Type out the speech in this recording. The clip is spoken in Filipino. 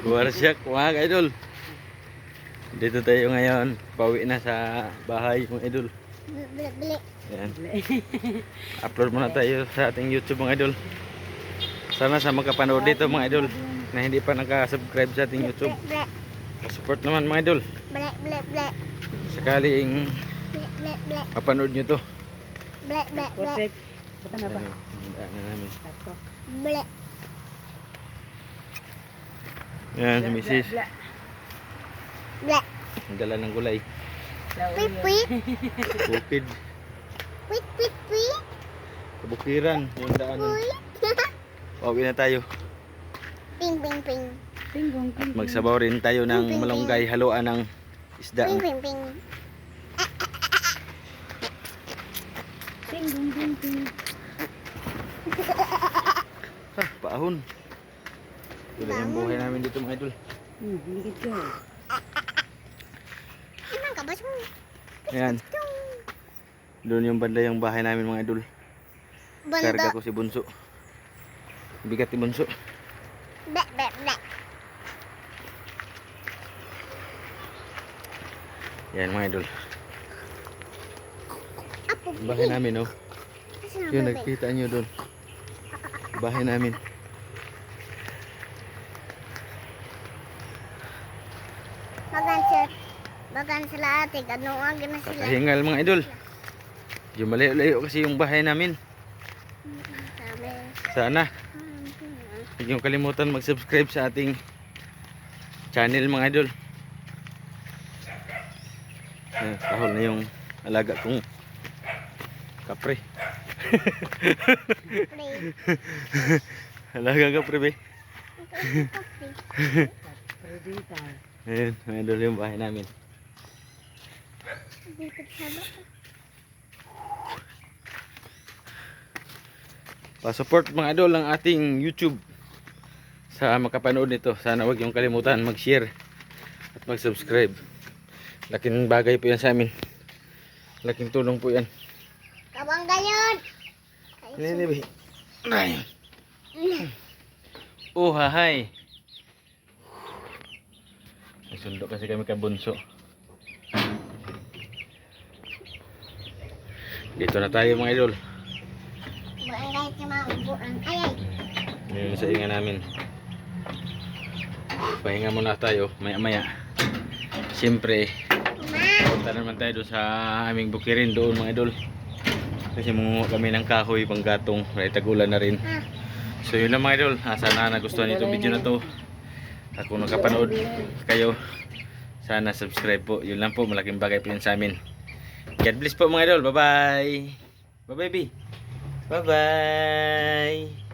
Warsyak mga idol. Dito tayo ngayon. Pauwi na sa bahay mga idol. Ayan. Upload muna tayo sa ating YouTube mga idol. Sana sa makapanood dito mga idol na hindi pa naka-subscribe sa ating YouTube. Support naman mga idol. Sakaling mapanood nyo to. Yan si Mrs. Ang dala ng gulay. Bukid. Kabukiran. Yung daanan. Pauwi na tayo. At magsabaw rin tayo ng malunggay haluan ng isda. Paahon. Ito yung buhay namin dito mga idol. Ayan. Doon yung banda yung bahay namin mga idol. Karga ko si Bunso. Bigat ni Bunso. Yan mga idol. Bahay namin oh. Yung nakikita nyo doon. Bahay namin. Bagan sila ate, ano ang gina sila. Kakahingal mga idol. Yung malayo-layo kasi yung bahay namin. Sana huwag niyong kalimutan mag-subscribe sa ating channel mga idol. Kahol na yung alaga kong kapre. Alaga kapre be. Ayan, mga idol yung bahay namin. Pa-support mga idol ang ating YouTube sa makapanood nito. Sana huwag yung kalimutan mag-share at mag-subscribe. Laking bagay po yan sa amin. Laking tulong po yan. Kabang gayon. Ini oh hahay. Nasundo kasi kami kay Bunso. Dito na tayo mga idol. Barangay si Mabuan. Ay. Yun sa inga namin. Pahinga muna tayo maya-maya. Siyempre punta naman tayo doon sa aming bukirin doon mga idol. Kasi munguha kami ng kahoy pang gatong. May tagulan na rin. So yun lang mga idol. Sana nagustuhan itong video na to. At kung nakapanood kayo, sana subscribe po. Yun lang po. Malaking bagay po yun sa amin. God bless po mga idol. Bye bye. Bye bye. Bye bye.